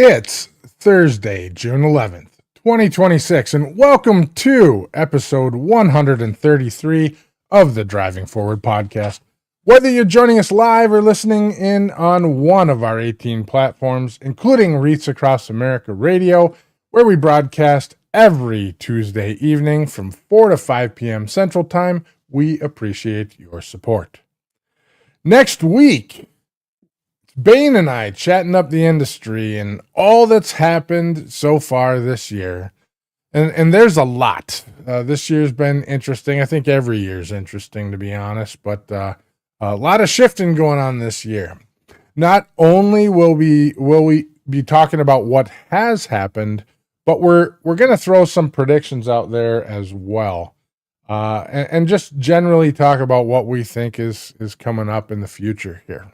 It's Thursday, June 11th, 2026, and welcome to episode 133 of the Driving Forward podcast. Whether you're joining us live or listening in on one of our 18 platforms, including Reach Across America Radio, where we broadcast every Tuesday evening from 4 to 5 p.m. Central Time, we appreciate your support. Next week, Bain and I chatting up the industry and all that's happened so far this year. And there's a lot. This year's been interesting. I think every year's interesting, to be honest, but a lot of shifting going on this year. Not only will we be talking about what has happened, but we're going to throw some predictions out there as well. And just generally talk about what we think is coming up in the future here.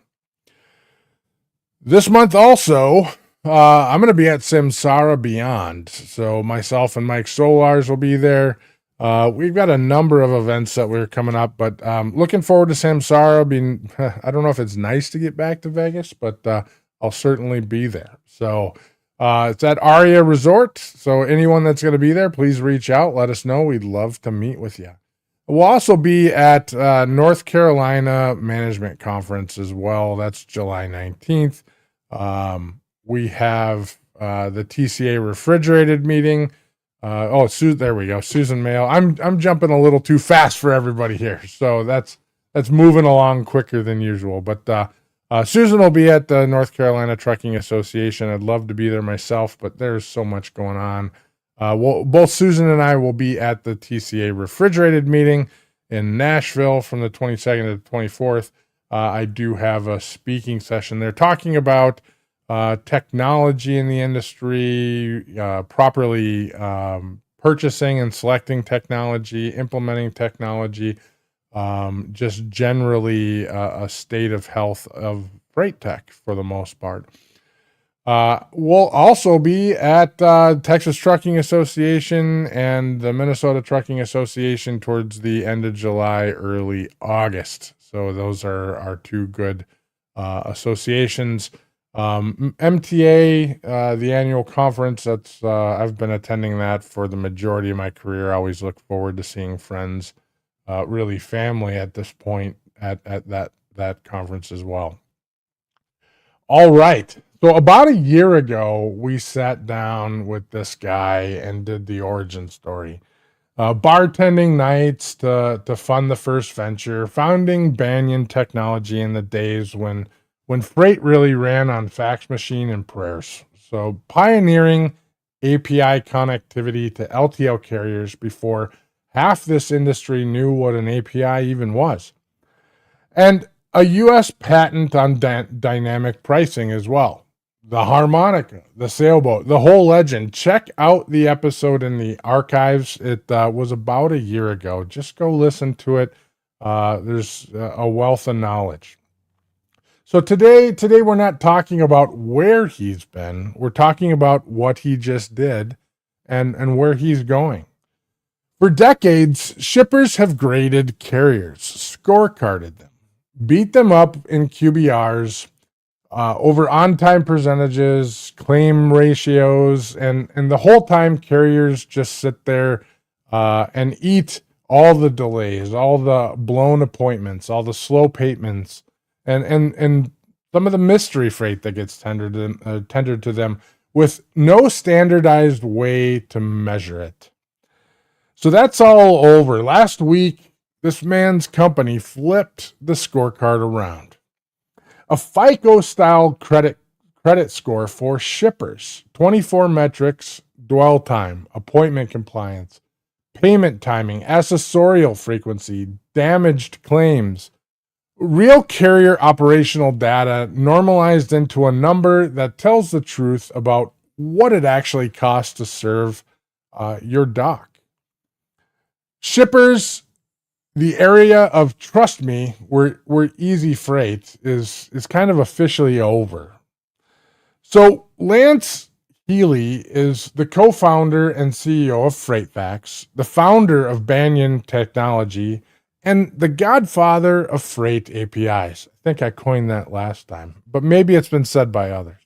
This month also, I'm going to be at Samsara Beyond. So myself and Mike Solars will be there. We've got a number of events that we're coming up, but looking forward to Samsara. I don't know if it's nice to get back to Vegas, but I'll certainly be there. So it's at Aria Resort. So anyone that's going to be there, please reach out. Let us know. We'd love to meet with you. We'll also be at North Carolina Management Conference as well. That's July 19th. We have the TCA refrigerated meeting. There we go. Susan Mail. I'm jumping a little too fast for everybody here. So that's moving along quicker than usual. But Susan will be at the North Carolina Trucking Association. I'd love to be there myself, but there's so much going on. Both Susan and I will be at the TCA refrigerated meeting in Nashville from the 22nd to the 24th. I do have a speaking session there talking about technology in the industry, properly purchasing and selecting technology, implementing technology, just generally a state of health of freight tech for the most part. We'll also be at Texas Trucking Association and the Minnesota Trucking Association towards the end of July, early August. So those are our two good associations. MTA, the annual conference, that's I've been attending that for the majority of my career. I always look forward to seeing friends, really family at this point at that conference as well. All right. So about a year ago, we sat down with this guy and did the origin story. Bartending nights to fund the first venture, founding Banyan Technology in the days when freight really ran on fax machine and prayers. So pioneering API connectivity to LTL carriers before half this industry knew what an API even was. And a U.S. patent on dynamic pricing as well. The harmonica, the sailboat, the whole legend. Check out the episode in the archives. It was about a year ago. Just go listen to it. There's a wealth of knowledge. So today we're not talking about where he's been. We're talking about what he just did and where he's going. For decades, shippers have graded carriers, scorecarded them, beat them up in QBRs, over on-time percentages, claim ratios, and the whole time carriers just sit there and eat all the delays, all the blown appointments, all the slow payments, and some of the mystery freight that gets tendered to them with no standardized way to measure it. So that's all over. Last week, this man's company flipped the scorecard around. A FICO-Style credit score for shippers, 24 metrics, dwell time, appointment compliance, payment timing, accessorial frequency, damaged claims, real carrier operational data normalized into a number that tells the truth about what it actually costs to serve your dock. Shippers, the area of trust me, where easy freight is kind of officially over. So Lance Healy is the co-founder and CEO of FreightFacts, the founder of Banyan Technology, and the godfather of freight APIs. I think I coined that last time, but maybe it's been said by others.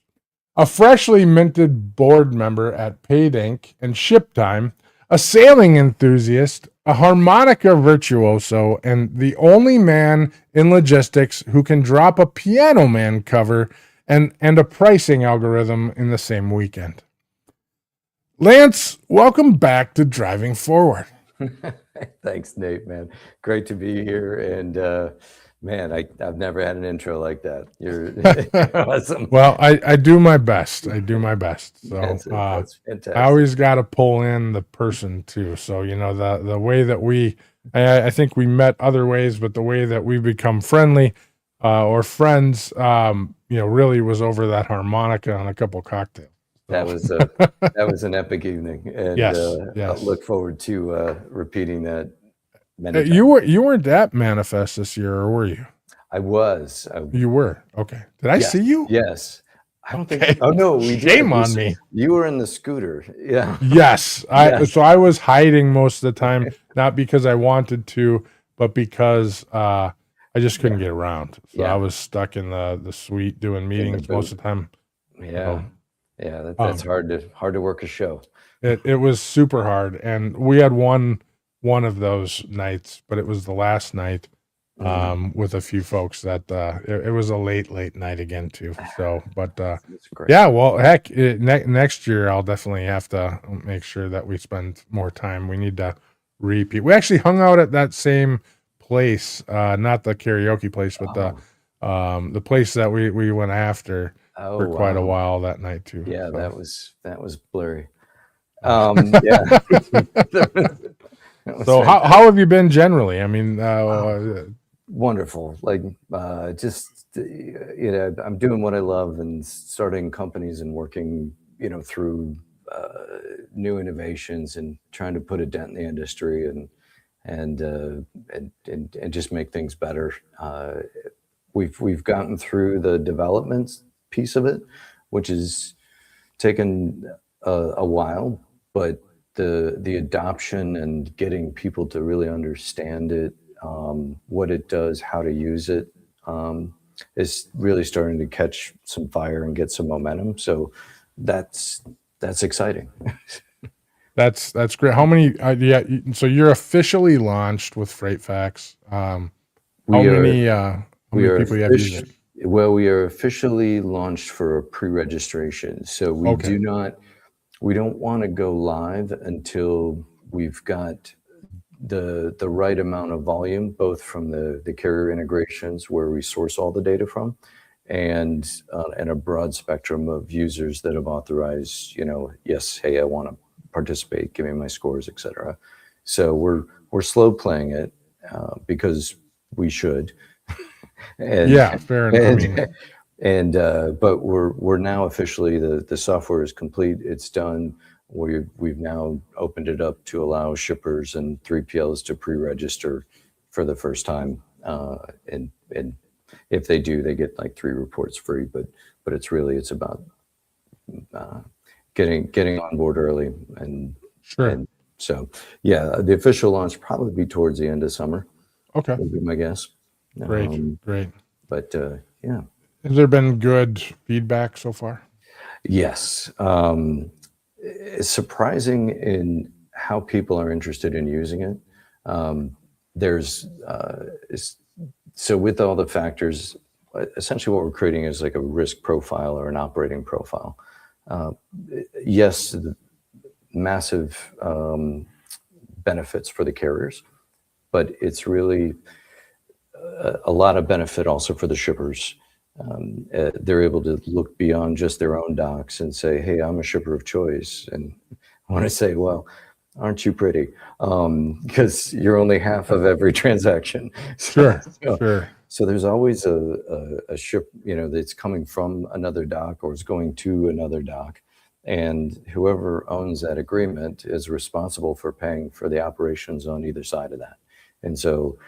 a freshly minted board member at Paid Inc. and Ship Time, a sailing enthusiast, a harmonica virtuoso, and the only man in logistics who can drop a Piano Man cover and a pricing algorithm in the same weekend. Lance, welcome back to Driving Forward. Thanks, Nate, man. Great to be here. And man, I've never had an intro like that. You're awesome. Well, I do my best. I do my best. So That's fantastic. I always got to pull in the person too. So, the way that I think we met other ways, but the way that we become friendly or friends, really was over that harmonica on a couple cocktails. That was an epic evening, and Yes. I look forward to repeating that many times. You weren't at Manifest this year, or were you? I was. You were. Okay. Did I see you? Yes. I don't think. Oh no, we Shame did. on me. You were in the scooter. Yeah. Yes. So I was hiding most of the time, not because I wanted to, but because I just couldn't get around. So I was stuck in the suite doing meetings most of the time. Yeah. Yeah, that's hard to work a show. It was super hard, and we had one of those nights, but it was the last night with a few folks that it was a late night again too. So, but yeah, well, heck, next year I'll definitely have to make sure that we spend more time. We need to repeat. We actually hung out at that same place, not the karaoke place, but the place that we went after. For quite a while that night too. Yeah, so. that was blurry. Yeah. So how have you been generally? I mean, wonderful. Like just I'm doing what I love and starting companies and working through new innovations and trying to put a dent in the industry and just make things better. We've gotten through the developments piece of it, which has taken a while, but the adoption and getting people to really understand it, what it does, how to use it, is really starting to catch some fire and get some momentum. So that's exciting. That's great. How many? So you're officially launched with FreightFacts. How many people you have using it? Well, we are officially launched for a pre-registration. So we don't want to go live until we've got the right amount of volume, both from the carrier integrations where we source all the data from, and a broad spectrum of users that have authorized, yes, hey, I want to participate, give me my scores, etc. So we're slow playing it because we should. And, yeah, fair enough. But we're now officially the software is complete. It's done. We've now opened it up to allow shippers and 3PLs to pre-register for the first time. And if they do, they get like 3 reports free. But it's about getting on board early and sure. And so yeah, the official launch probably be towards the end of summer. Okay, would be my guess. Great. But yeah. Has there been good feedback so far? Yes. It's surprising in how people are interested in using it. So with all the factors, essentially what we're creating is like a risk profile or an operating profile. Yes, the massive benefits for the carriers, but it's really a lot of benefit also for the shippers. They're able to look beyond just their own docs and say, hey, I'm a shipper of choice. And I want to say, well, aren't you pretty? Because you're only half of every transaction. Sure. So there's always a ship, that's coming from another dock or is going to another dock. And whoever owns that agreement is responsible for paying for the operations on either side of that. And so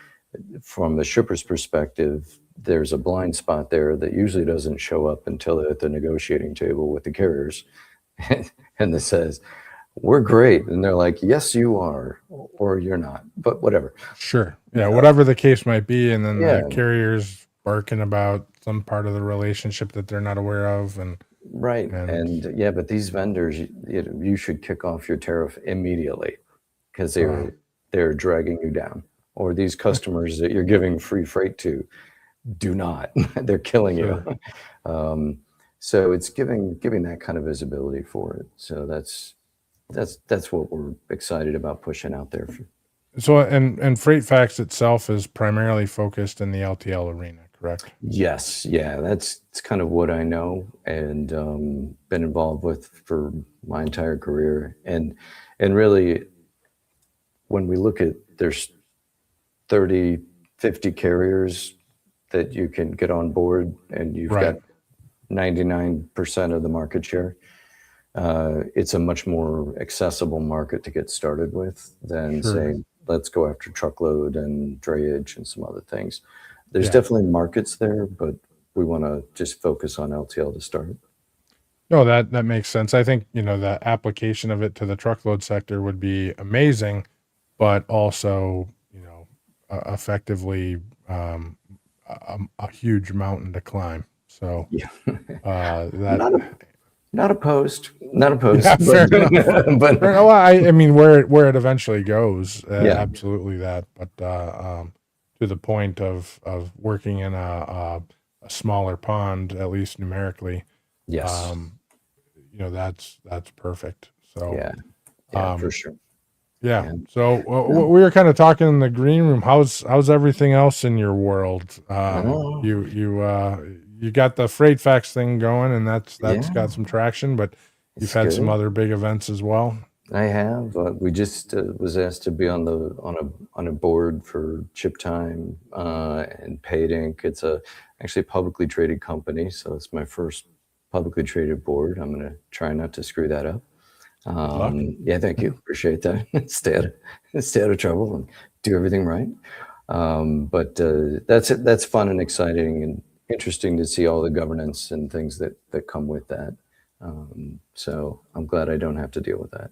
from the shipper's perspective, there's a blind spot there that usually doesn't show up until they're at the negotiating table with the carriers. And it says, we're great. And they're like, yes, you are, or you're not, but whatever. Sure. Yeah, whatever the case might be. And then the carriers barking about some part of the relationship that they're not aware of. And Right. And And yeah, but these vendors, you should kick off your tariff immediately because uh, they're dragging you down. Or these customers that you're giving free freight to do not. They're killing you. sure. Um, so it's giving that kind of visibility for it. So that's what we're excited about pushing out there. So, and FreightFacts itself is primarily focused in the LTL arena, correct? Yes, yeah, it's kind of what I know and been involved with for my entire career. And really, when we look at there's 30, 50 carriers that you can get on board, and you've got Right. 99% of the market share. It's a much more accessible market to get started with than Sure. say, let's go after truckload and drayage and some other things. There's Yeah. definitely markets there, but we want to just focus on LTL to start. No, that makes sense. I think, the application of it to the truckload sector would be amazing, but also, effectively, a huge mountain to climb. So, Yeah. that Not a, not opposed, not yeah, opposed, but fair enough. but Well, I mean, where it eventually goes, yeah, absolutely that. But to the point of working in a smaller pond, at least numerically, yes, um, that's perfect. So, yeah, yeah, for um, sure. yeah. And So no, we were kind of talking in the green room. How's everything else in your world? no, You got the Freight Facts thing going, and that's yeah, got some traction, but you've it's had some good. other big events as well. I have. We just was asked to be on a board for Chip Time and Paid Inc. It's a actually a publicly traded company, so it's my first publicly traded board. I'm going to try not to screw that up. Good luck. Yeah, thank you. Appreciate that. Stay out of trouble and do everything right. But that's fun and exciting and interesting to see all the governance and things that come with that. So I'm glad I don't have to deal with that.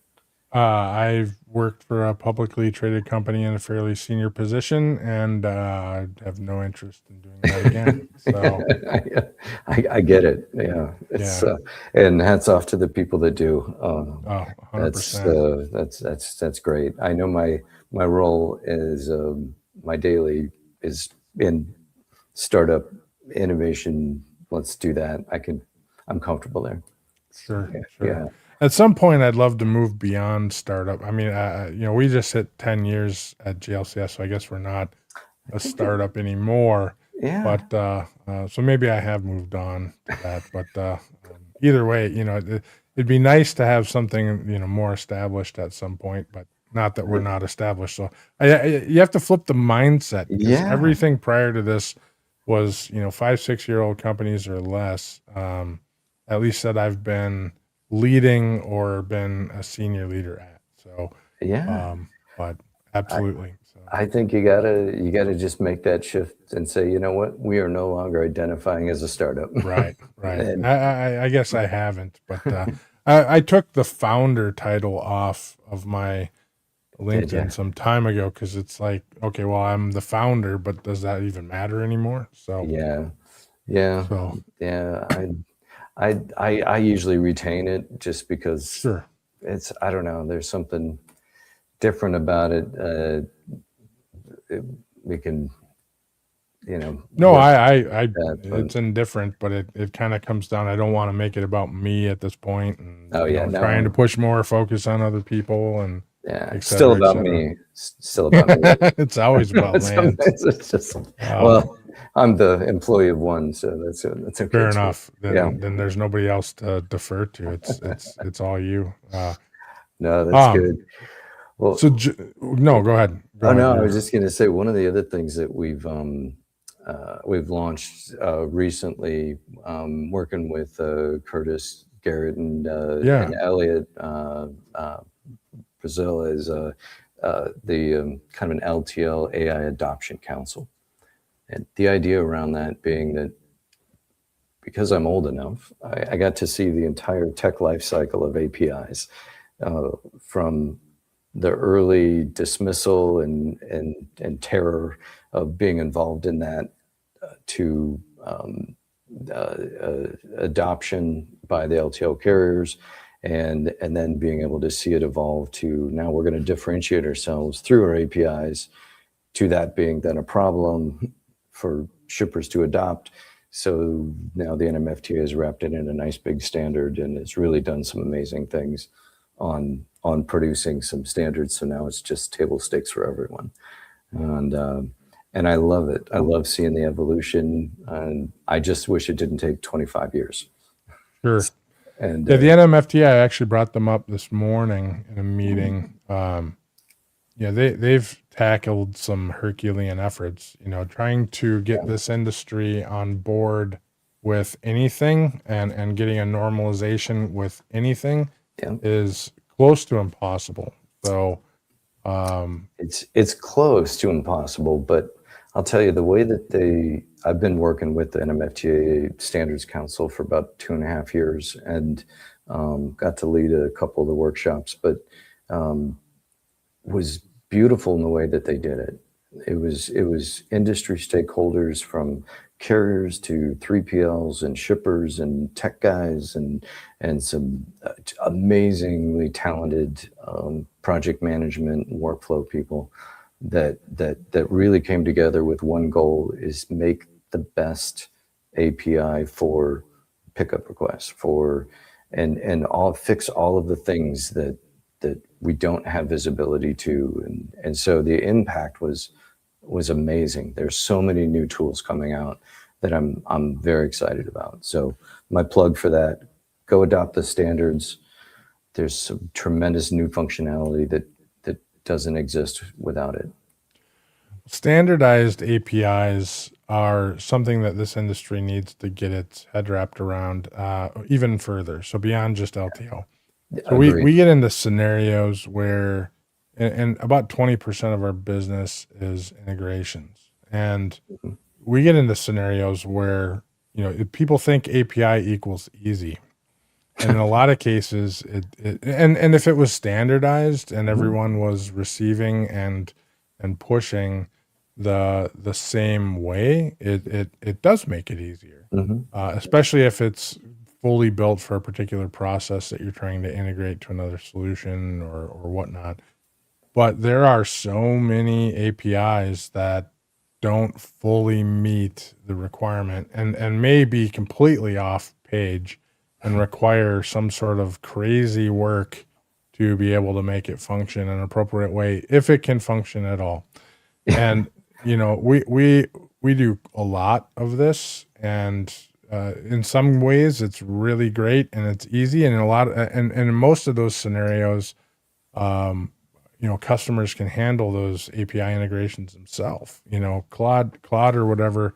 I've worked for a publicly traded company in a fairly senior position, and I have no interest in doing that again. So, I get it. Yeah, it's yeah, and hats off to the people that do. oh, That's 100%. that's great. I know my role is my daily is in startup innovation. Let's do that. I'm comfortable there. Sure, Yeah, sure. yeah, At some point, I'd love to move beyond startup. I mean, we just hit 10 years at GLCS, so I guess we're not I a think it. startup anymore. Yeah, But so maybe I have moved on to that. But either way, it'd be nice to have something more established at some point. But not that we're I- not established. So you have to flip the mindset because yeah, everything prior to this was 5, 6 year old companies or less. At least that I've been leading or been a senior leader at. So, yeah. but I, absolutely. So. I think you gotta just make that shift and say, you know what, we are no longer identifying as a startup. Right, right. And I guess I haven't, but I took the founder title off of my did you? LinkedIn some time ago because it's like, okay, well, I'm the founder, but does that even matter anymore? So, Yeah, yeah, so yeah. I usually retain it just because sure. I don't know, there's something different about it. We can, No, work that, but it's indifferent, but it kind of comes down. I don't want to make it about me at this point, and oh yeah, trying to no, push more focus on other people and yeah, et it's still cetera, et about cetera. me. Still about me. It's always about Lance. Sometimes it's just, Uh, well, I'm the employee of one, so that's okay Fair too. enough. Yeah. Then there's nobody else to defer to. It's all you. No, that's Um. good. Well, So no, go ahead. Go oh ahead. no, I was You're just going to say one of the other things that we've launched recently, working with Curtis Garrett and yeah. Elliot Brazil, is the kind of an LTL AI Adoption Council, and the idea around that being that because I'm old enough, I got to see the entire tech life cycle of APIs, from the early dismissal and terror of being involved in that to adoption by the LTL carriers, and then being able to see it evolve to now we're going to differentiate ourselves through our APIs, to that being then a problem for shippers to adopt. So now the NMFTA has wrapped it in a nice big standard, and it's really done some amazing things on producing some standards. So now it's just table stakes for everyone. And I love it. I love seeing the evolution, and I just wish it didn't take 25 years. Sure. And yeah, the NMFTA, I actually brought them up this morning in a meeting. Yeah, they've tackled some Herculean efforts, trying to get this industry on board with anything and getting a normalization with anything is close to impossible. So it's close to impossible, but I'll tell you the way that I've been working with the NMFTA Standards Council for about 2.5 years, and got to lead a couple of the workshops, but was beautiful in the way that they did it. It was industry stakeholders from carriers to 3PLs and shippers and tech guys and some amazingly talented project management and workflow people that really came together with one goal: is make the best API for pickup requests and fix all of the things that we don't have visibility to, and so the impact was amazing. There's so many new tools coming out that I'm very excited about. So my plug for that: go adopt the standards. There's some tremendous new functionality that doesn't exist without it. Standardized APIs are something that this industry needs to get its head wrapped around even further. So beyond just LTL. So we get into scenarios where, and about 20% of our business is integrations. And we get into scenarios where, people think API equals easy. And in a lot of cases, and if it was standardized and everyone was receiving and pushing the same way, it does make it easier, especially if it's fully built for a particular process that you're trying to integrate to another solution or whatnot. But there are so many APIs that don't fully meet the requirement and may be completely off page and require some sort of crazy work to be able to make it function in an appropriate way, if it can function at all. And, we do a lot of this, and in some ways it's really great and it's easy, and and in most of those scenarios, customers can handle those API integrations themselves. Claude or whatever,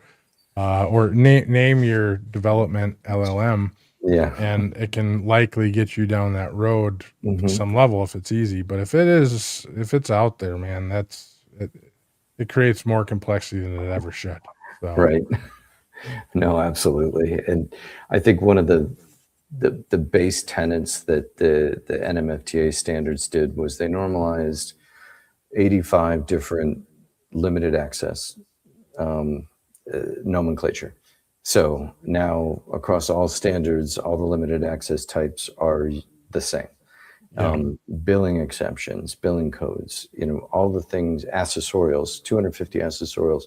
or name your development LLM. Yeah. And it can likely get you down that road to some level if it's easy. But if it's out there, man, it creates more complexity than it ever should. So. Right. No, absolutely. And I think one of the base tenets that the NMFTA standards did was they normalized 85 different limited access nomenclature. So now across all standards, all the limited access types are the same. Billing exceptions, billing codes, all the things, accessorials, 250 accessorials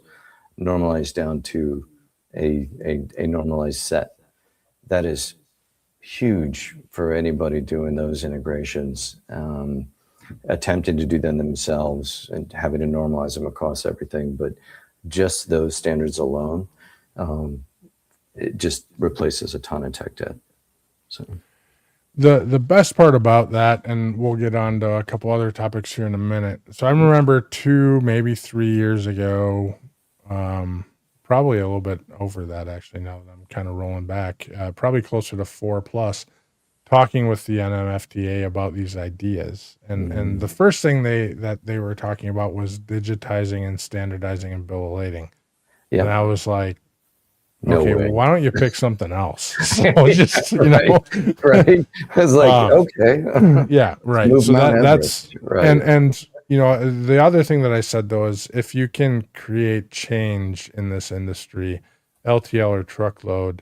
normalized down to a normalized set. That is huge for anybody doing those integrations, attempting to do them themselves and having to normalize them across everything. But just those standards alone, it just replaces a ton of tech debt. So the best part about that, and we'll get on to a couple other topics here in a minute. So I remember 2, maybe 3 years ago, probably a little bit over that actually, now that I'm kind of rolling back, probably closer to 4+, talking with the NMFTA about these ideas. And the first thing they were talking about was digitizing and standardizing and bill of lading. And I was like, okay, well, why don't you pick something else? So just, right. I was like, okay. Yeah, right. So that's right. And the other thing that I said though is if you can create change in this industry, LTL or truckload,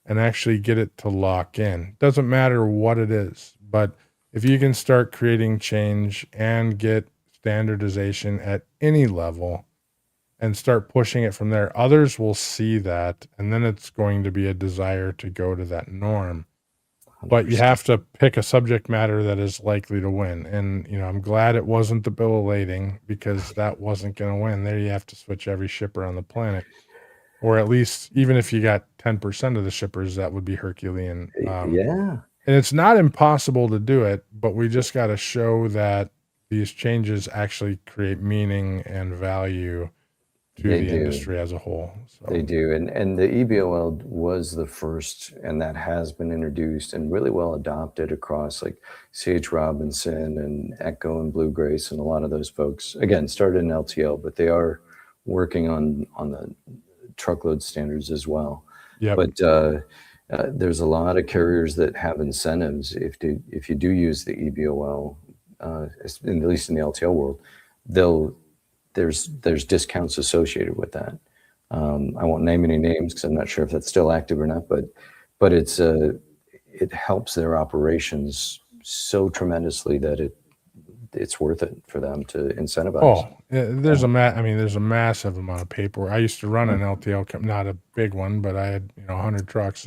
and actually get it to lock in. Doesn't matter what it is, but if you can start creating change and get standardization at any level and start pushing it from there, others will see that, and then it's going to be a desire to go to that norm. But you 100%. have to pick a subject matter that is likely to win. And, I'm glad it wasn't the bill of lading, because that wasn't going to win. There you have to switch every shipper on the planet. Or at least, even if you got 10% of the shippers, that would be Herculean. Yeah, And it's not impossible to do it, but we just got to show that these changes actually create meaning and value to they the do. industry as a whole. They So, do. And the EBOL was the first, and that has been introduced and really well adopted across like C.H. Robinson and Echo and Blue Grace and a lot of those folks. Again, started in LTL, but they are working on the truckload standards as well. yep. But there's a lot of carriers that have incentives if you do use the EBOL, at least in the LTL world, there's discounts associated with that. I won't name any names because I'm not sure if that's still active or not, but it helps their operations so tremendously that it's worth it for them to incentivize. Oh, there's there's a massive amount of paperwork. I used to run an LTL, not a big one, but I had 100 trucks,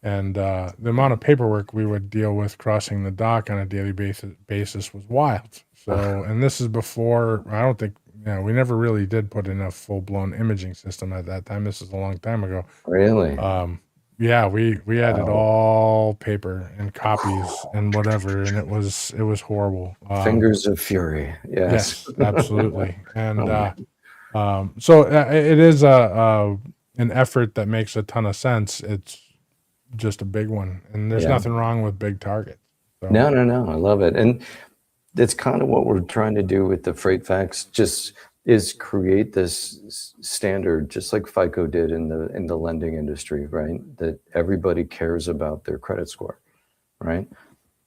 and the amount of paperwork we would deal with crossing the dock on a daily basis was wild. So, and this is before, I don't think, we never really did put in a full-blown imaging system at that time. This is a long time ago. Really? Yeah, we had it Wow. all paper and copies and whatever, and it was horrible. Fingers of fury. Yes. Yes, absolutely. And Oh, so it is an effort that makes a ton of sense. It's just a big one, and there's yeah. nothing wrong with big targets. So, No. I love it. And that's kind of what we're trying to do with the FreightFacts, just is create this standard, just like FICO did in the lending industry, right? That everybody cares about their credit score, right?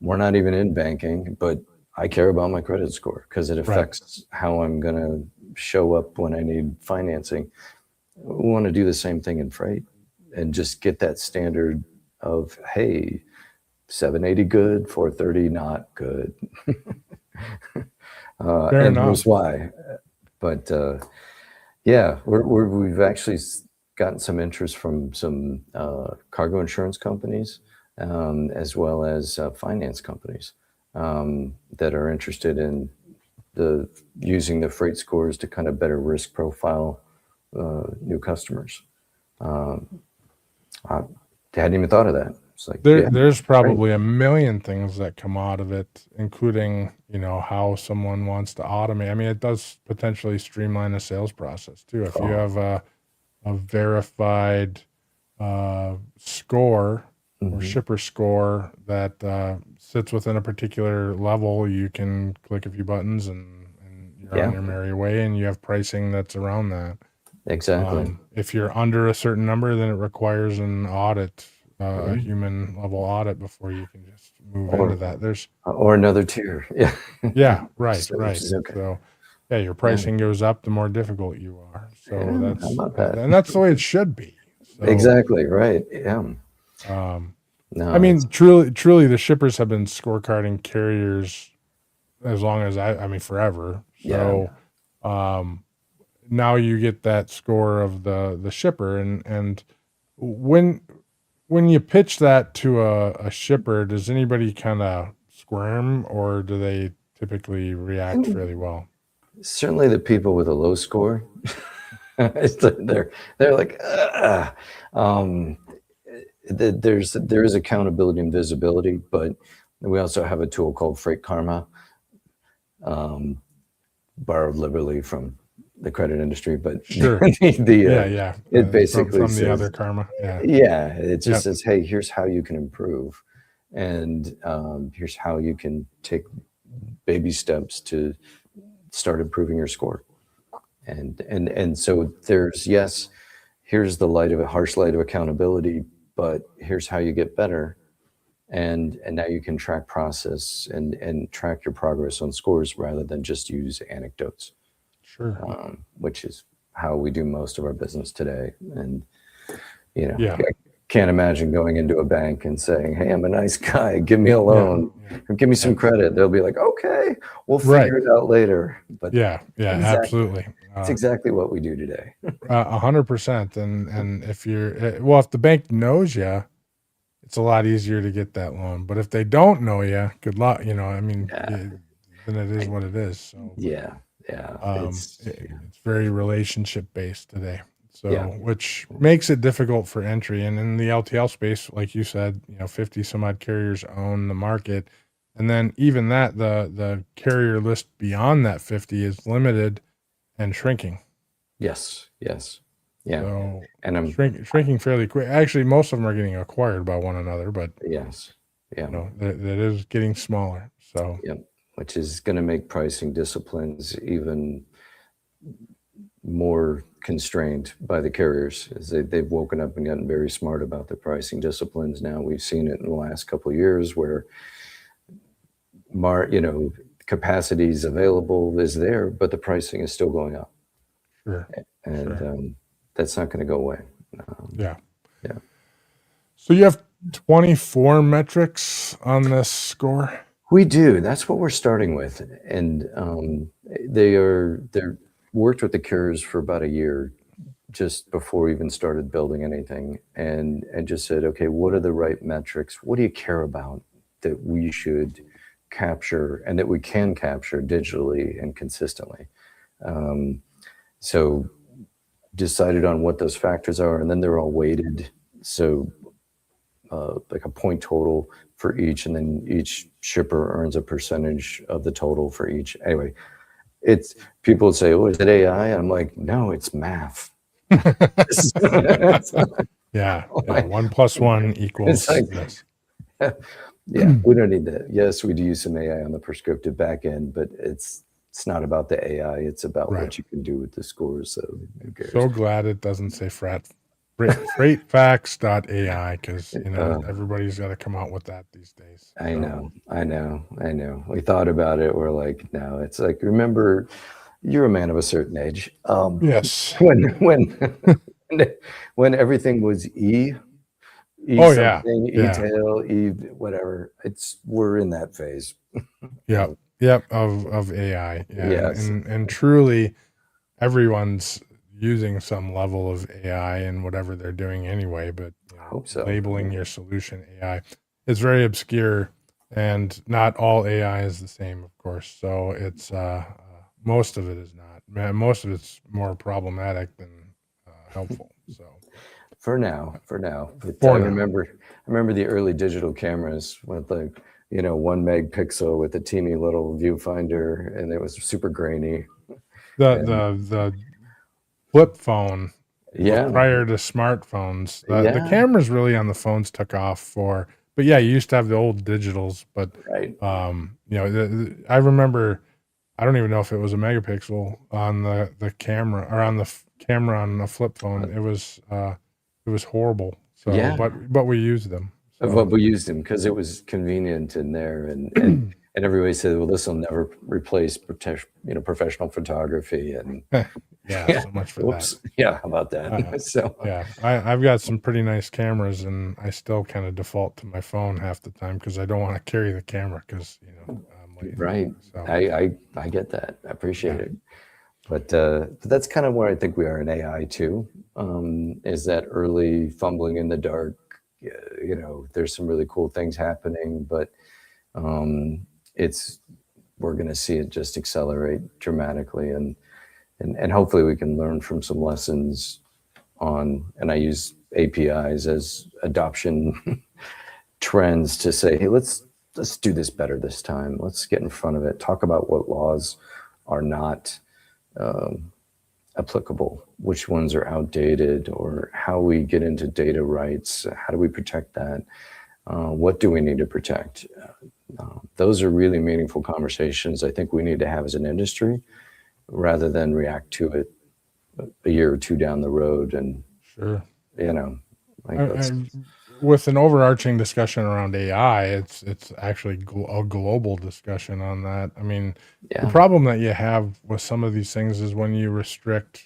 We're not even in banking, but I care about my credit score because it right. affects how I'm going to show up when I need financing. We want to do the same thing in freight and just get that standard of, hey, 780 good, 430 not good. Fair And enough. here's why. But yeah, we've actually gotten some interest from some cargo insurance companies, as well as finance companies, that are interested in using the freight scores to kind of better risk profile new customers. I hadn't even thought of that. It's like, yeah, There's great. probably a million things that come out of it, including, how someone wants to automate. I mean, it does potentially streamline the sales process too. If you Oh, have a verified score or shipper score that sits within a particular level, you can click a few buttons and you're on yeah, your merry way, and you have pricing that's around that. exactly. If you're under a certain number, then it requires an audit, a human level audit, before you can just move into Or that. There's another tier. Yeah. Yeah, right, Which right. is okay. So, yeah, your Yeah. pricing goes up the more difficult you are. So Yeah, how about that? and that's the way it should be. So, Exactly, right. Yeah. um, I No, it's mean, truly, the shippers have been scorecarding carriers as long as forever. yeah. So, um, now you get that score of the shipper, and when you pitch that to a shipper, does anybody kind of squirm, or do they typically react fairly well? Certainly the people with a low score, they're like, "Ugh." Um, there is accountability and visibility, but we also have a tool called Freight Karma, borrowed liberally from the credit industry, but Sure. Yeah, yeah. it basically From the other says, karma. Yeah. yeah, it just Yep. says, hey, here's how you can improve, and here's how you can take baby steps to start improving your score. And so there's, yes, here's the harsh light of accountability, but here's how you get better. And now you can track process and track your progress on scores rather than just use anecdotes, Sure. which is how we do most of our business today. And, you know, Yeah. can't imagine going into a bank and saying, "Hey, I'm a nice guy. Give me a loan or give me some credit." They'll be like, "Okay, we'll Right. figure it out later." But Yeah, exactly, absolutely. it's exactly what we do today. 100%. And if well, if the bank knows you, it's a lot easier to get that loan. But if they don't know you, good luck. I mean, Yeah, then it is I, what it is. So, yeah, it's very relationship based today. yeah, So, which makes it difficult for entry. And in the LTL space, like you said, 50 some odd carriers own the market. And then even that, the carrier list beyond that 50 is limited and shrinking. yes, yeah, So and I'm shrinking fairly quick. Actually, most of them are getting acquired by one another, but yes, yeah, that is getting smaller. So yeah, which is going to make pricing disciplines even more constrained by the carriers as they've woken up and gotten very smart about their pricing disciplines. Now we've seen it in the last couple of years where capacities available is there, but the pricing is still going up, sure, and sure, that's not going to go away. yeah. Yeah, So you have 24 metrics on this score. we do. That's what we're starting with, and they're worked with the carriers for about a year just before we even started building anything, and just said, okay, what are the right metrics? What do you care about that we should capture and that we can capture digitally and consistently? So decided on what those factors are, and then they're all weighted. So like a point total for each, and then each shipper earns a percentage of the total for each. Anyway, it's people would say, "Oh, is it AI?" I'm like, "No, it's math." Yeah, 1+1 It's equals like, this. yeah, we don't need that. Yes, we do use some AI on the prescriptive back end, but it's not about the AI. It's about Right. what you can do with the scores. So who cares? So glad it doesn't say FreightFacts.ai because everybody's got to come out with that these days. I So, know, I know, I know. We thought about it. We're like, no, it's like, remember, you're a man of a certain age. yes. When when everything was E Oh yeah. something, E Yeah. tail, E whatever. We're in that phase. Yep. Yep. Of AI. Yeah. And, Yes, and, and truly everyone's using some level of AI in whatever they're doing anyway, but I hope so. labeling your solution AI is very obscure and not all AI is the same, of course. So it's, most of it is not. Most of it's more problematic than helpful. So For now. But for now, I remember the early digital cameras with like 1 megapixel with a teeny little viewfinder, and it was super grainy. the And the flip phone yeah, prior to smartphones, the yeah, cameras really on the phones took off but yeah, you used to have the old digitals, but right. I remember, I don't even know if it was a megapixel on the camera or on the camera on the flip phone. It was horrible. So, Yeah, but we used them. well, So, we used them because it was convenient in there, and everybody said, "Well, this will never replace professional photography." And yeah, yeah, so much for that. whoops, yeah, how about that? Uh, So yeah, I've got some pretty nice cameras, and I still kind of default to my phone half the time because I don't want to carry the camera because I'm lazy. right, So I get that. I appreciate yeah, it. But that's kind of where I think we are in AI too. Is that early fumbling in the dark? There's some really cool things happening, but it's we're going to see it just accelerate dramatically, and hopefully we can learn from some lessons on. And I use APIs as adoption trends to say, hey, let's do this better this time. Let's get in front of it. Talk about what laws are not applicable, which ones are outdated, or how we get into data rights. How do we protect that? What do we need to protect? Those are really meaningful conversations I think we need to have as an industry rather than react to it a year or two down the road. And, sure. like let's, With an overarching discussion around AI, it's actually a global discussion on that. I mean, the yeah, problem that you have with some of these things is when you restrict,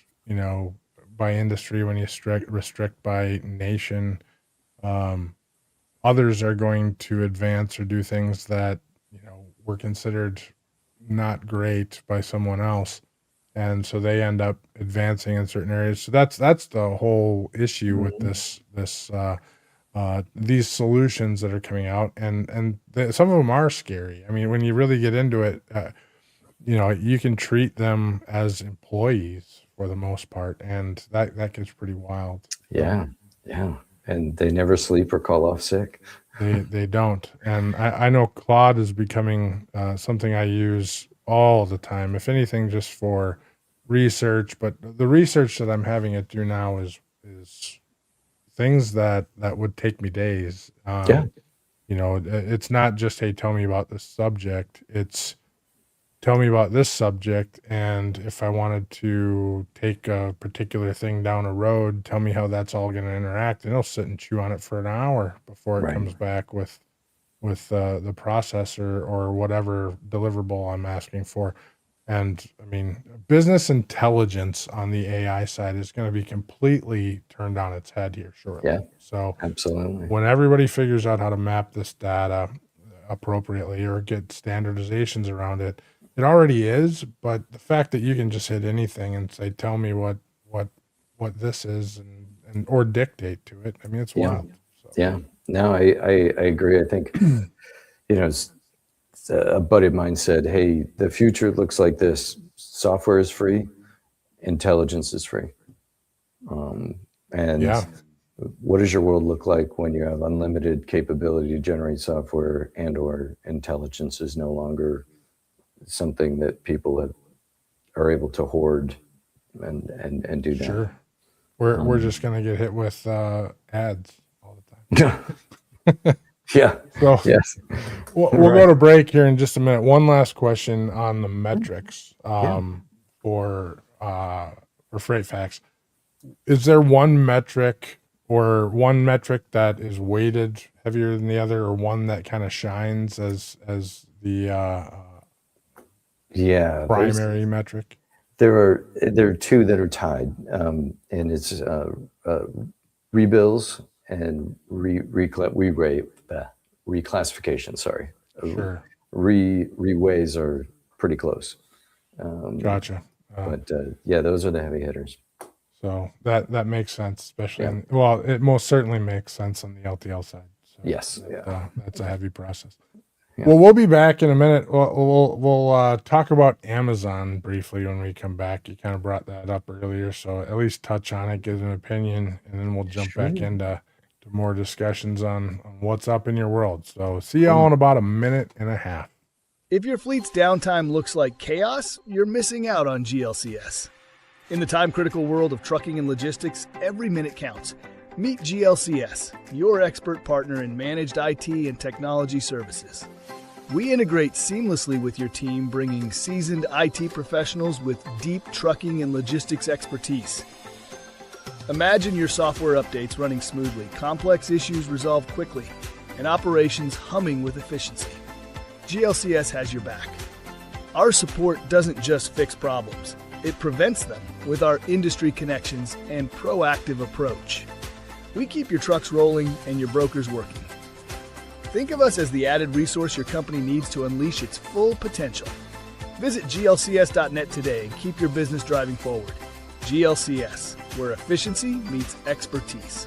by industry, when you restrict by nation, Others are going to advance or do things that, were considered not great by someone else. And so they end up advancing in certain areas. So that's the whole issue with these solutions that are coming out, and some of them are scary. I mean, when you really get into it, you can treat them as employees for the most part, and that gets pretty wild. Yeah. And they never sleep or call off sick. They don't. And I know Claude is becoming something I use all the time, if anything, just for research. But the research that I'm having it do now is things that would take me days. Yeah. It's not just, hey, tell me about this subject. It's tell me about this subject, and if I wanted to take a particular thing down a road, tell me how that's all going to interact. And it'll sit and chew on it for an hour before it Right. comes back with the processor or whatever deliverable I'm asking for. And I mean, business intelligence on the AI side is going to be completely turned on its head here shortly. Yeah. So Absolutely. when everybody figures out how to map this data appropriately or get standardizations around it, it already is. But the fact that you can just hit anything and say, "Tell me what this is," and or dictate to it. I mean, it's Yeah. wild. So. Yeah. No, I agree. I think, a buddy of mine said, hey, the future looks like this. Software is free. Intelligence is free. And Yeah. what does your world look like when you have unlimited capability to generate software and or intelligence is no longer something that people are able to hoard and do that? Sure. We're just gonna get hit with ads all the time. Yeah. So Yes. we'll Right. go to break here in just a minute. One last question on the metrics for FreightFacts. Is there one metric that is weighted heavier than the other, or one that kind of shines as the primary metric? There are two that are tied, and it's rebills and reclassification. Sorry, Sure. Reways are pretty close. Gotcha. But yeah, those are the heavy hitters. So that makes sense, especially it most certainly makes sense on the LTL side. So yes, that's a heavy process. Yeah. Well, we'll be back in a minute. We'll talk about Amazon briefly when we come back. You kind of brought that up earlier, so at least touch on it, give an opinion, and then we'll jump back into more discussions on what's up in your world. So see y'all in about a minute and a half. If your fleet's downtime looks like chaos, you're missing out on GLCS. In the time-critical world of trucking and logistics, every minute counts. Meet GLCS, your expert partner in managed IT and technology services. We integrate seamlessly with your team, bringing seasoned IT professionals with deep trucking and logistics expertise. Imagine your software updates running smoothly, complex issues resolved quickly, and operations humming with efficiency. GLCS has your back. Our support doesn't just fix problems, it prevents them with our industry connections and proactive approach. We keep your trucks rolling and your brokers working. Think of us as the added resource your company needs to unleash its full potential. Visit glcs.net today and keep your business driving forward. GLCS, where efficiency meets expertise.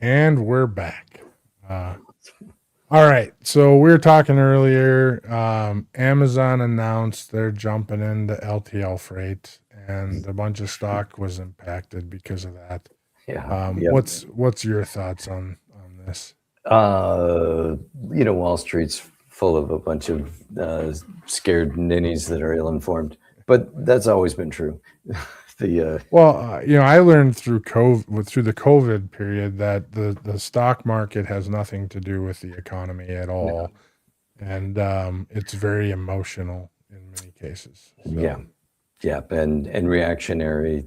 And we're back. All right. So we were talking earlier. Amazon announced they're jumping into LTL freight, and a bunch of stock was impacted because of that. Yeah. What's your thoughts on this? Wall Street's full of a bunch of scared ninnies that are ill-informed. but that's always been true. Well, I learned through the COVID period that the stock market has nothing to do with the economy at all, and it's very emotional in many cases. So. Yeah, and reactionary,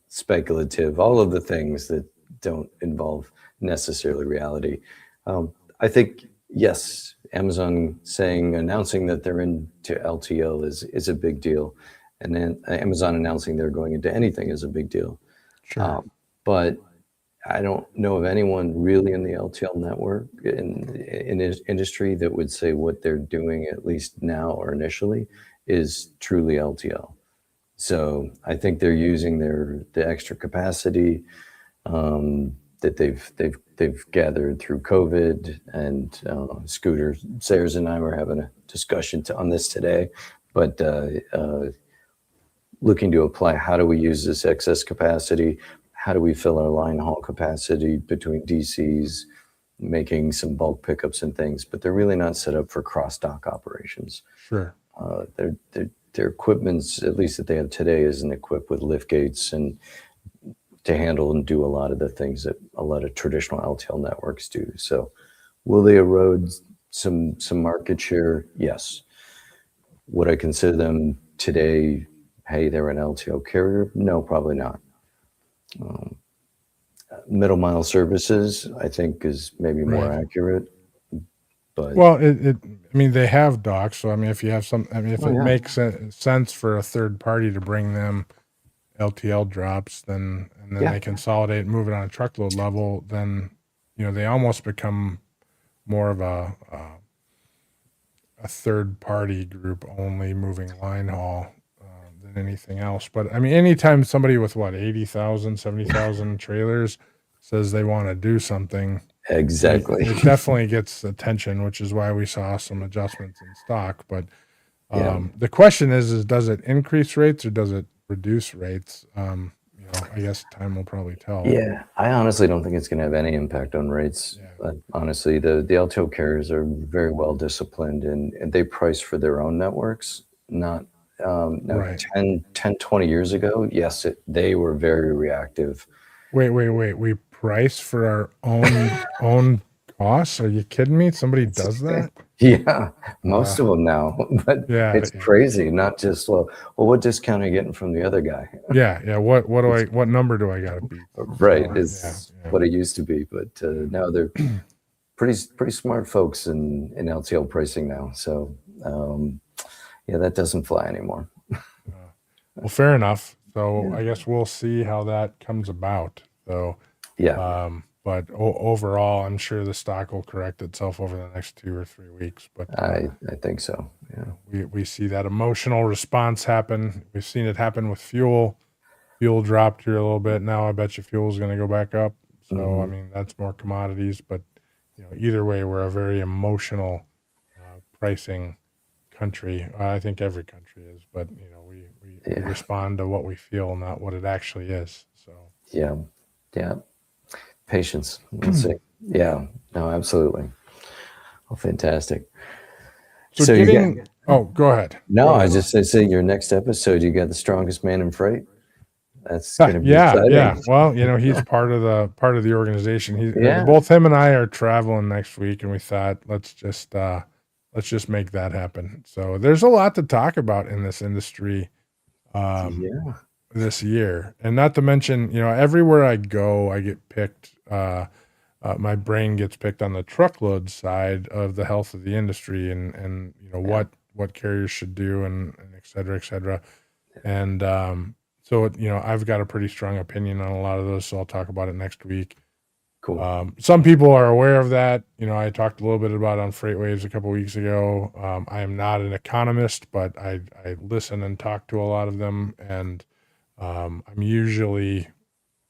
speculative, all of the things that don't involve necessarily reality. I think, yes, Amazon announcing that they're into LTL is a big deal. And then Amazon announcing they're going into anything is a big deal. Sure. But I don't know of anyone really in the LTL network in this industry that would say what they're doing, at least now or initially, is truly LTL. So I think they're using the extra capacity that they've gathered through COVID. And Scooter Sayers and I were having a discussion on this today, but looking to apply, how do we use this excess capacity? How do we fill our line haul capacity between DCs, making some bulk pickups and things, but they're really not set up for cross-dock operations. Sure. Their equipment's, at least that they have today, isn't equipped with lift gates and to handle and do a lot of the things that a lot of traditional LTL networks do. So will they erode some market share? Yes. Would I consider them today, hey, they're an LTL carrier? No, probably not. Middle mile services, I think, is maybe more accurate. But well, they have docks. So if you have if it makes sense for a third party to bring them LTL drops, then they consolidate and move it on a truckload level, then they almost become more of a third party group only moving line haul than anything else. But anytime somebody with 80,000, 70,000 trailers says they want to do something, exactly, it definitely gets attention, which is why we saw some adjustments in stock. But the question is does it increase rates or does it reduce rates? I guess time will probably tell. Yeah, I honestly don't think it's going to have any impact on rates. Honestly, the LTL carriers are very well disciplined and they price for their own networks, not 10, 20 years ago. Yes, they were very reactive. Wait. We price for our own costs? Are you kidding me? Somebody does that? Yeah, most of them now. But it's crazy. Not just what discount are you getting from the other guy? Yeah. What number do I got to beat? Right, is what it used to be. But now they're pretty smart folks in LTL pricing now. So that doesn't fly anymore. Well, fair enough. So I guess we'll see how that comes about. So but overall, I'm sure the stock will correct itself over the next 2 or 3 weeks. But I think so. Yeah, we see that emotional response happen. We've seen it happen with fuel. Fuel dropped here a little bit. Now I bet you fuel is going to go back up. So that's more commodities. But either way, we're a very emotional pricing country. I think every country is, but we respond to what we feel, not what it actually is. So yeah. Patience. We'll see. Yeah. No, absolutely. Well, fantastic. So go ahead. No, I was just saying your next episode, you got the strongest man in freight. That's going to be exciting. Yeah. Well, he's part of the organization. Both him and I are traveling next week, and we thought let's just make that happen. So there's a lot to talk about in this industry. This year, and not to mention, everywhere I go, I get picked. My brain gets picked on the truckload side of the health of the industry, and what carriers should do, and et cetera, et cetera. And so I've got a pretty strong opinion on a lot of those, so I'll talk about it next week. Cool. Some people are aware of that. I talked a little bit about it on FreightWaves a couple of weeks ago. I am not an economist, but I listen and talk to a lot of them, and I'm usually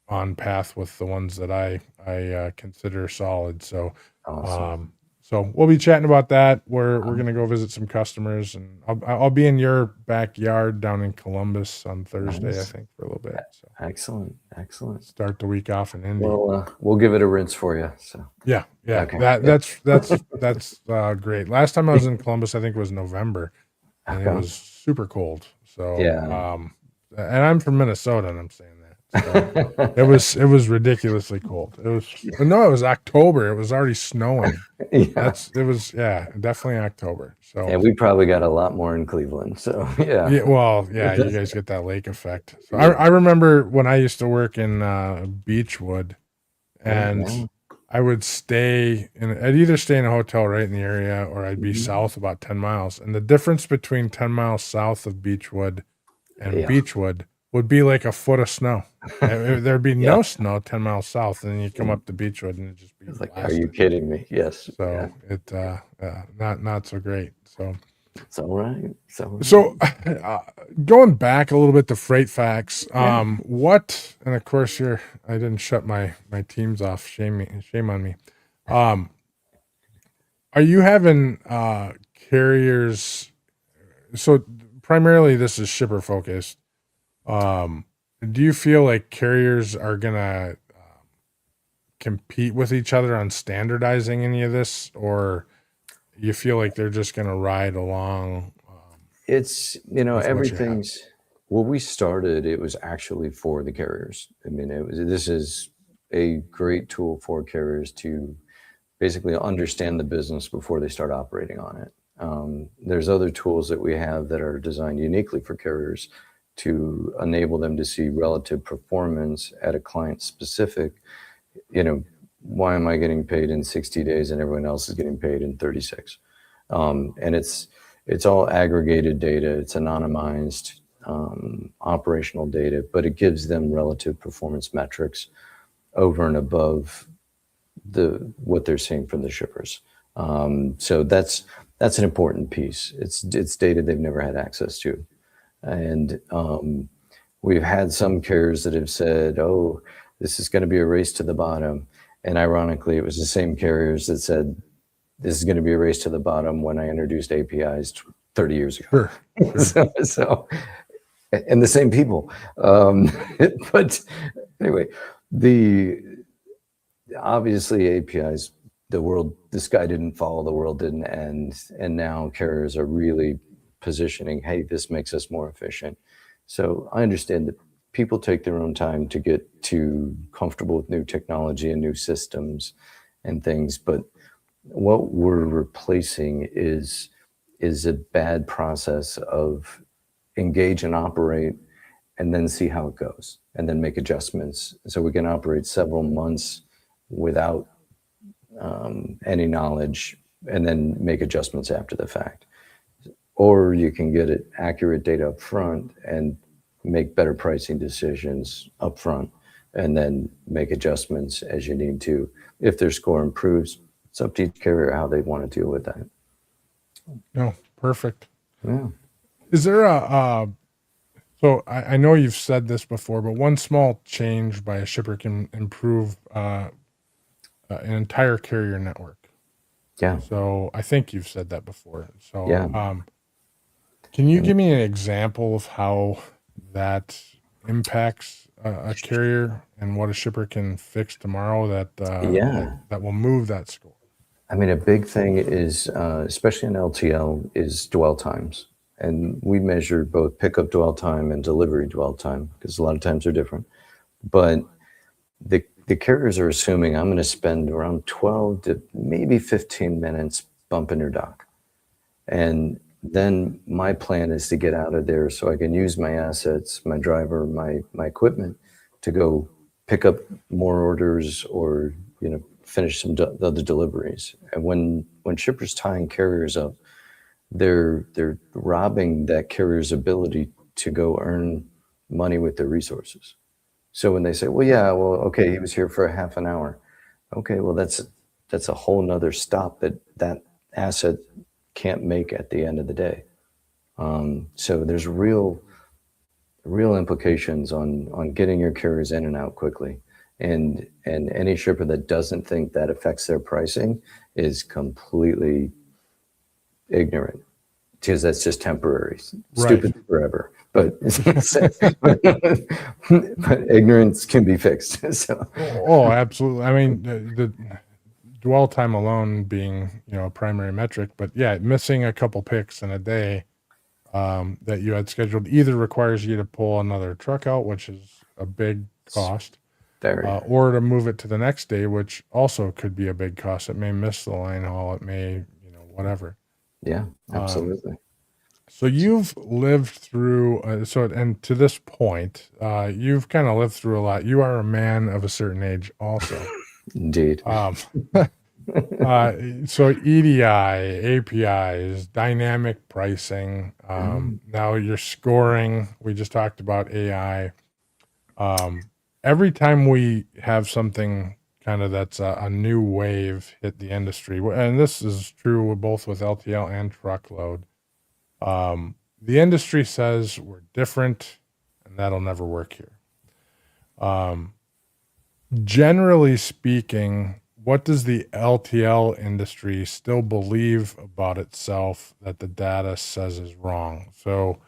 on path with the ones that I consider solid. So, awesome. So we'll be chatting about that. We're going to go visit some customers, and I'll be in your backyard down in Columbus on Thursday, I think, for a little bit. So excellent. Start the week off in Indy. Well, we'll give it a rinse for you. So yeah. Okay. That's great. Last time I was in Columbus, I think it was November. and it Okay. was super cold. So, Yeah. and I'm from Minnesota, and I'm saying that. So it was ridiculously cold. It was October. It was already snowing. Yeah. Yeah, definitely October. So And we probably got a lot more in Cleveland. So yeah. yeah, well, yeah, you guys get that lake effect. So Yeah. I remember when I used to work in Beechwood, and Yeah. I'd either stay in a hotel right in the area, or I'd be Mhm. south about 10 miles. And the difference between 10 miles south of Beechwood and Yeah. Beechwood would be like a foot of snow. There'd be Yeah. no snow 10 miles south, and then you come up to Beechwood and it'd just be It's like, are you blasted. kidding me? Yes. Yeah. So not so great. So It's all right. So going back a little bit to FreightFacts, yeah. and of course I didn't shut my teams off. Shame on me. Are you having carriers? So primarily this is shipper focused. Do you feel like carriers are gonna compete with each other on standardizing any of this, or you feel like they're just gonna ride along? It's, With what you have. everything's, well, we started, it was actually for the carriers. I mean, this is a great tool for carriers to basically understand the business before they start operating on it. There's other tools that we have that are designed uniquely for carriers to enable them to see relative performance at a client specific. Why am I getting paid in 60 days and everyone else is getting paid in 36? And it's all aggregated data. It's anonymized operational data, but it gives them relative performance metrics over and above what they're seeing from the shippers. So that's an important piece. It's data they've never had access to, and we've had some carriers that have said, "Oh, this is going to be a race to the bottom," and ironically, it was the same carriers that said, "This is going to be a race to the bottom" when I introduced APIs 30 years ago. Sure. so, and the same people. But anyway, obviously APIs, the sky didn't fall, the world didn't end, and now carriers are really positioning, hey, this makes us more efficient. So I understand that people take their own time to get too comfortable with new technology and new systems and things, but what we're replacing is a bad process of engage and operate and then see how it goes and then make adjustments. So we can operate several months without any knowledge and then make adjustments after the fact. Or you can get it accurate data up front and make better pricing decisions up front and then make adjustments as you need to. If their score improves, it's up to each carrier how they want to deal with that. No, perfect. Yeah. Is there so I know you've said this before, but one small change by a shipper can improve an entire carrier network. Yeah. So I think you've said that before. So Yeah. can you give me an example of how that impacts a carrier and what a shipper can fix tomorrow that will move that score? I mean, a big thing is, especially in LTL, is dwell times. And we measure both pickup dwell time and delivery dwell time because a lot of times they're different. But the carriers are assuming I'm going to spend around 12 to maybe 15 minutes bumping your dock. And then my plan is to get out of there so I can use my assets, my driver, my equipment to go pick up more orders or, finish some other deliveries. And when shippers tying carriers up, they're robbing that carrier's ability to go earn money with their resources. So when they say, okay, he was here for a half an hour. Okay, well, that's a whole nother stop that asset can't make at the end of the day. So there's real implications on getting your carriers in and out quickly. And any shipper that doesn't think that affects their pricing is completely ignorant because that's just temporary. Stupid forever. But ignorance can be fixed. So. Oh, absolutely. I mean, the dwell time alone being, a primary metric, but yeah, missing a couple picks in a day that you had scheduled either requires you to pull another truck out, which is a big cost, Very. or to move it to the next day, which also could be a big cost. It may miss the line haul. It may, whatever. Yeah, absolutely. So you've lived through, and to this point, you've kind of lived through a lot. You are a man of a certain age also. Indeed. So EDI, APIs, dynamic pricing. Now you're scoring. We just talked about AI. Every time we have something kind of that's a new wave hit the industry, and this is true both with LTL and truckload, the industry says we're different, and that'll never work here. Generally speaking, what does the LTL industry still believe about itself that the data says is wrong? So,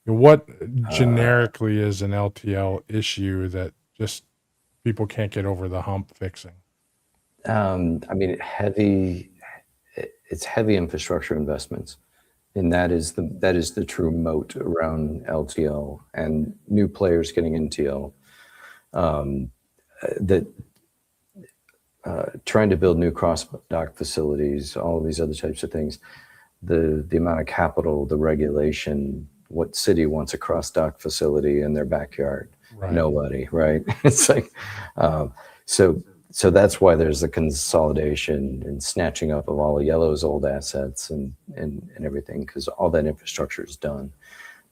what generically is an LTL issue that just people can't get over the hump fixing? I mean, it's heavy infrastructure investments, and that is the true moat around LTL and new players getting into TL. That trying to build new cross-dock facilities, all of these other types of things, the amount of capital, the regulation, what city wants a cross-dock facility in their backyard? Right. Nobody, right? It's like, so that's why there's the consolidation and snatching up of all of Yellow's old assets and everything, because all that infrastructure is done.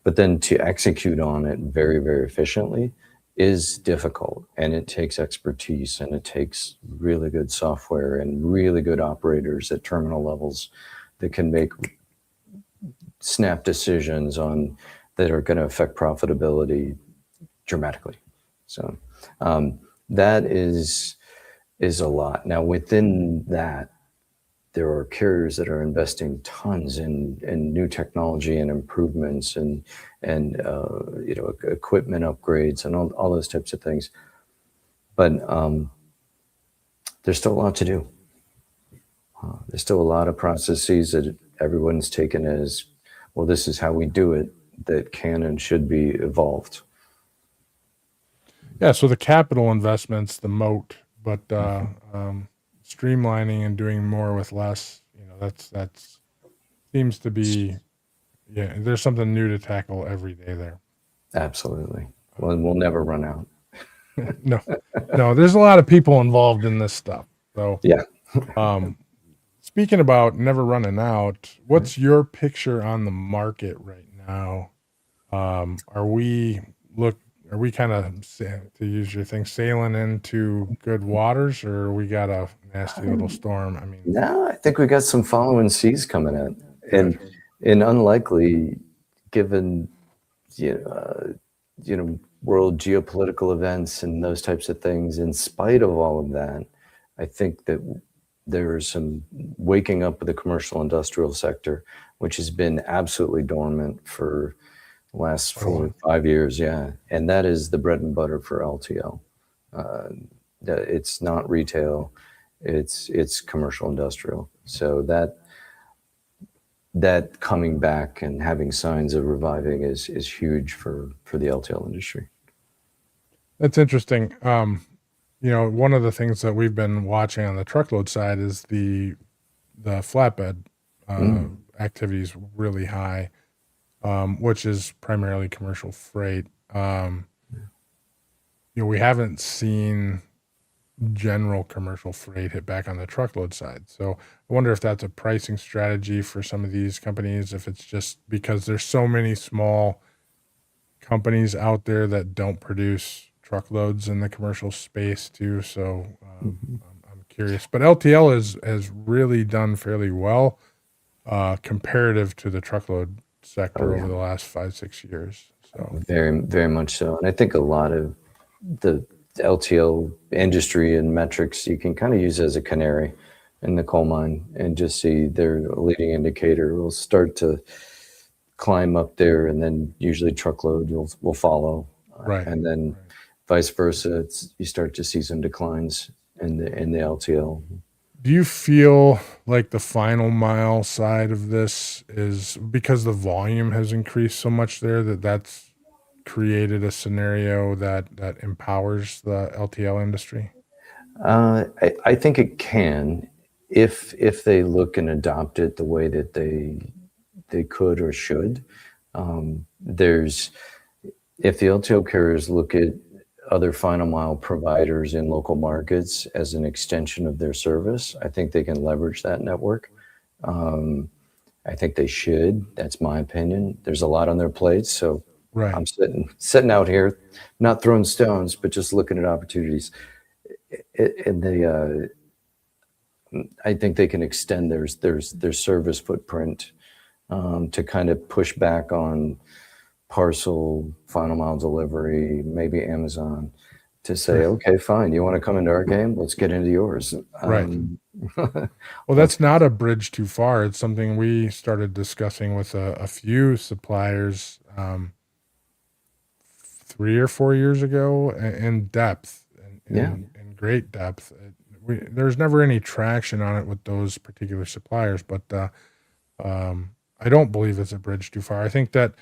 But then to execute on it very, very efficiently is difficult, and it takes expertise, and it takes really good software and really good operators at terminal levels that can make snap decisions on that are going to affect profitability dramatically. So that is a lot. Now within that, there are carriers that are investing tons in new technology and improvements and equipment upgrades and all those types of things. But there's still a lot to do. There's still a lot of processes that everyone's taken as, well, this is how we do it, that can and should be evolved. Yeah, so the capital investments, the moat, but streamlining and doing more with less, that's seems to be, there's something new to tackle every day there. Absolutely. Well, we'll never run out. No, there's a lot of people involved in this stuff. So yeah. Speaking about never running out, what's your picture on the market right now? Are we kind of, to use your thing, sailing into good waters, or we got a nasty little storm? I mean, no, I think we got some following seas coming in, and unlikely, given world geopolitical events and those types of things. In spite of all of that, I think that there is some waking up of the commercial industrial sector, which has been absolutely dormant for the last 4 or 5 years. Yeah. And that is the bread and butter for LTL. It's not retail, it's commercial industrial. So that coming back and having signs of reviving is huge for the LTL industry. That's interesting. One of the things that we've been watching on the truckload side is the flatbed activity is really high, which is primarily commercial freight. We haven't seen general commercial freight hit back on the truckload side. So I wonder if that's a pricing strategy for some of these companies, if it's just because there's so many small companies out there that don't produce truckloads in the commercial space too. So I'm curious, but LTL has really done fairly well comparative to the truckload sector over the last 5-6 years. So very, very much so. And I think a lot of the LTL industry and metrics you can kind of use as a canary in the coal mine and just see their leading indicator will start to climb up there, and then usually truckload will follow. Right. And then vice versa, you start to see some declines in the LTL. Do you feel like the final mile side of this is because the volume has increased so much there that that's created a scenario that empowers the LTL industry? I think it can, if they look and adopt it the way that they could or should. There's If the LTL carriers look at other final mile providers in local markets as an extension of their service, I think they can leverage that network. Um, I think they should. That's my opinion. There's a lot on their plates, so Right. I'm sitting out here, not throwing stones, but just looking at opportunities. And I think they can extend their service footprint to kind of push back on parcel, final mile delivery, maybe Amazon, to say, Sure. okay, fine, you want to come into our game? Let's get into yours. Right. Well, Let's, that's not a bridge too far. It's something we started discussing with a few suppliers 3 or 4 years ago in depth, yeah, in great depth. There's never any traction on it with those particular suppliers, but I don't believe it's a bridge too far. I think that,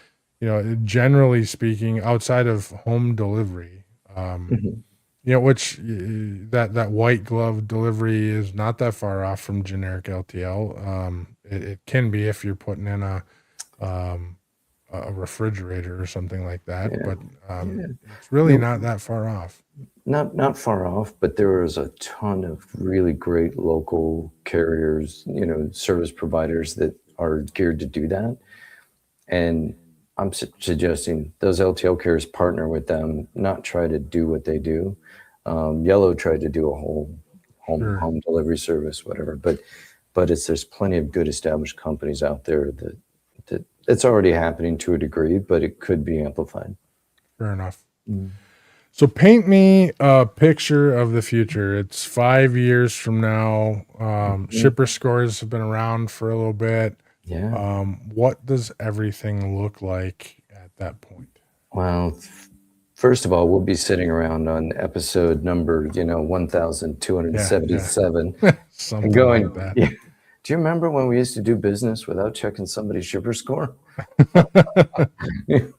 generally speaking, outside of home delivery, mhm, which that white glove delivery is not that far off from generic LTL. It can be if you're putting in um, a refrigerator or something like that, yeah, but yeah. it's really No, not that far off. not far off, but there is a ton of really great local carriers, service providers that are geared to do that. And I'm suggesting those LTL carriers partner with them, not try to do what they do. Yellow tried to do a whole Sure, home delivery service, whatever. But there's plenty of good established companies out there that it's already happening to a degree, but it could be amplified. fair enough. Mm. So paint me a picture of the future. It's 5 years from now. Mhm. Shipper scores have been around for a little bit. Yeah. What does everything look like at that point? Well, first of all, we'll be sitting around on episode number, Yeah, yeah, 1277 and something like going, that. yeah. Do you remember when we used to do business without checking somebody's shipper score?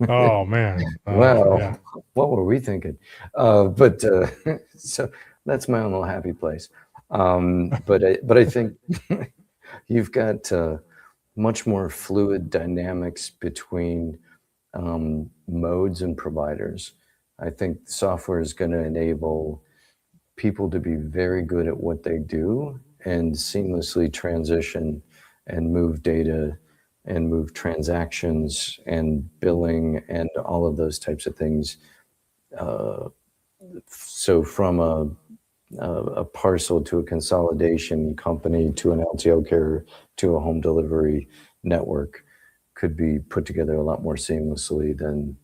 Oh man, yeah, Well, what were we thinking? But so that's my own little happy place. But I think you've got much more fluid dynamics between modes and providers. I think software is going to enable people to be very good at what they do and seamlessly transition and move data and move transactions and billing and all of those types of things. Uh, so from a parcel to a consolidation company to an LTL carrier to a home delivery network could be put together a lot more seamlessly than,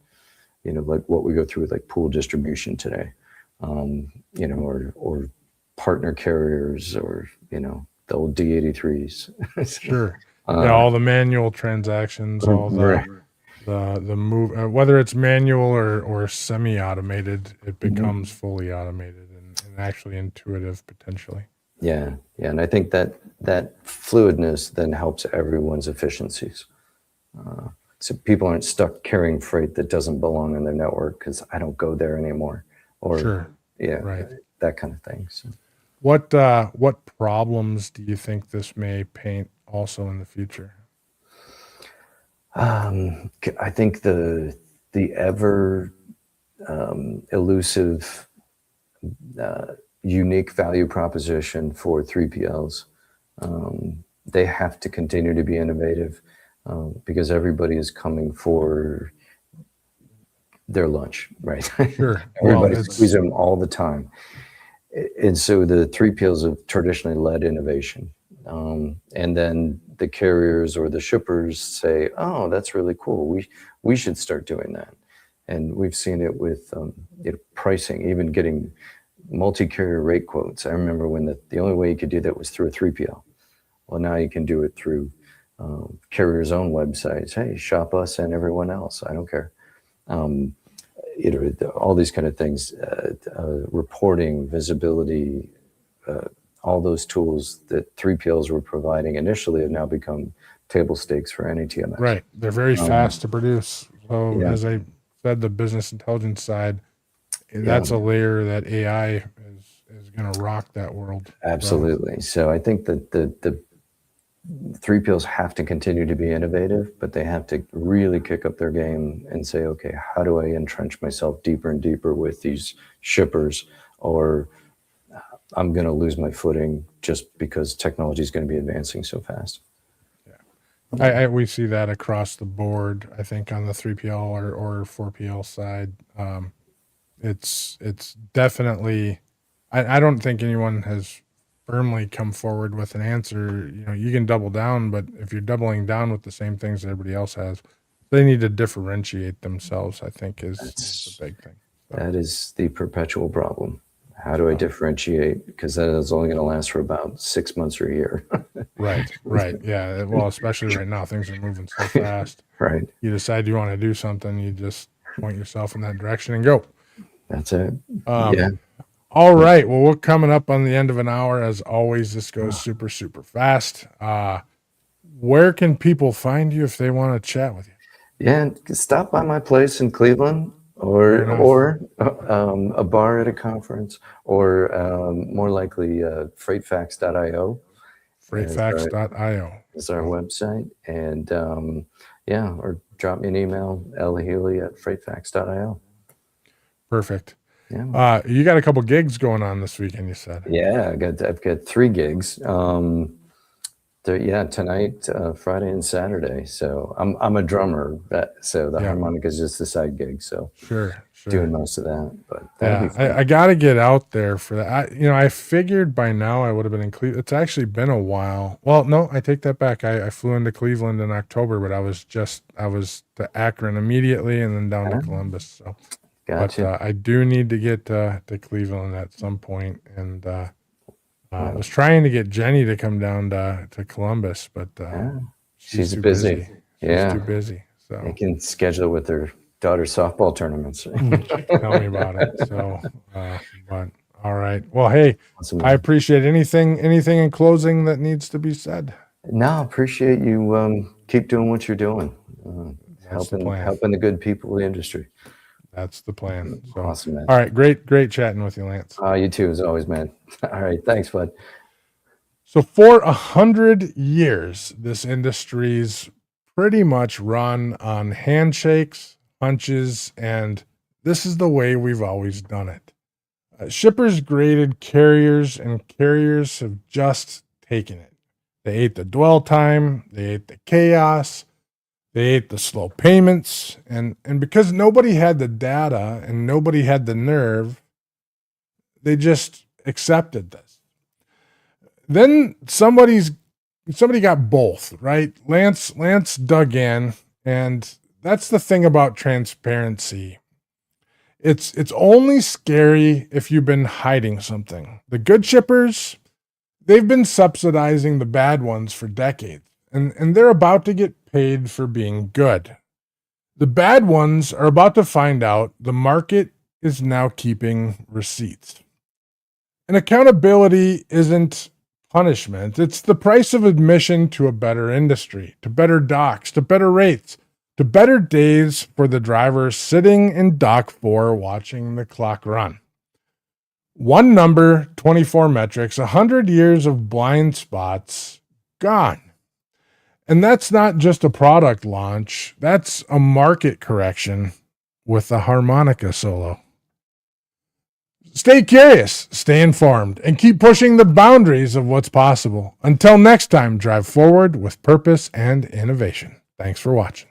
like what we go through with like pool distribution today, or partner carriers or, the old D83s. sure. Yeah, uh, all the manual transactions, all right. the move, whether it's manual or semi-automated, it becomes Mhm. fully automated and actually intuitive potentially. Yeah, yeah, and I think that fluidness then helps everyone's efficiencies. Uh, so people aren't stuck carrying freight that doesn't belong in their network because I don't go there anymore, or Sure, yeah, right. that kind of thing. So, What problems do you think this may paint also in the future? I think the ever elusive, uh, unique value proposition for 3PLs. They have to continue to be innovative because everybody is coming for their lunch, right? Sure. Well, Everybody's it's squeezing them all the time. And so the 3PLs have traditionally led innovation. And then the carriers or the shippers say, oh, that's really cool. We should start doing that. And we've seen it with pricing, even getting multi-carrier rate quotes. I remember when the only way you could do that was through a 3PL. Well, now you can do it through carriers' own websites. Hey, shop us and everyone else. I don't care. Um, all these kind of things, reporting, visibility, all those tools that 3PLs were providing initially have now become table stakes for any TMS. Right. They're very fast to produce. So Yeah. as I said, the business intelligence side, Yeah. that's a layer that AI is going to rock that world. Absolutely. So I think that the 3PLs have to continue to be innovative, but they have to really kick up their game and say, okay, how do I entrench myself deeper and deeper with these shippers, or I'm going to lose my footing just because technology is going to be advancing so fast. We see that across the board. I think on the 3PL or 4PL side, it's definitely. I don't think anyone has firmly come forward with an answer. You know, you can double down, but if you're doubling down with the same things that everybody else has, they need to differentiate themselves. I think is the big thing. So. That is the perpetual problem. How do I differentiate? Because that is only going to last for about 6 months or a year. Right. Yeah. Well, especially right now, things are moving so fast. Right. You decide you want to do something, you just point yourself in that direction and go. That's it. Yeah. All right. Well, we're coming up on the end of an hour. As always, this goes super, super fast. Where can people find you if they want to chat with you? Yeah, stop by my place in Cleveland, or a bar at a conference, or more likely FreightFacts.io. FreightFacts.io is our website. And or drop me an email, Healy at FreightFacts.io. Perfect. Yeah. You got a couple gigs going on this weekend, you said. Yeah, I've got 3 gigs. Tonight, Friday and Saturday. So I'm a drummer, so the harmonica is just a side gig. So sure. Doing most of that. But I got to get out there for that. I figured by now I would have been in Cleveland. It's actually been a while. Well, no, I take that back. I flew into Cleveland in October, but I was to Akron immediately and then down to Columbus. So, gotcha. But I do need to get to Cleveland at some point, and I was trying to get Jenny to come down to Columbus, but she's too busy. She's too busy. So they can schedule it with their daughter's softball tournaments. Tell me about it. So, but all right. Well, hey, awesome, I appreciate anything in closing that needs to be said. No, appreciate you. Keep doing what you're doing. Helping the good people of the industry. That's the plan. So, awesome, man. All right. Great chatting with you, Lance. You too, as always, man. All right. Thanks, bud. So for 100 years, this industry's pretty much run on handshakes, hunches, and this is the way we've always done it. Shippers graded carriers, and carriers have just taken it. They ate the dwell time, they ate the chaos, they ate the slow payments, and because nobody had the data and nobody had the nerve, they just accepted this. Then somebody got both, right? Lance dug in, and that's the thing about transparency. It's only scary if you've been hiding something. The good shippers, they've been subsidizing the bad ones for decades, and they're about to get paid for being good. The bad ones are about to find out the market is now keeping receipts. And accountability isn't punishment. It's the price of admission to a better industry, to better docks, to better rates, to better days for the driver sitting in dock 4 watching the clock run. One number, 24 metrics, 100 years of blind spots, gone. And that's not just a product launch. That's a market correction with a harmonica solo. Stay curious, stay informed, and keep pushing the boundaries of what's possible. Until next time, drive forward with purpose and innovation. Thanks for watching.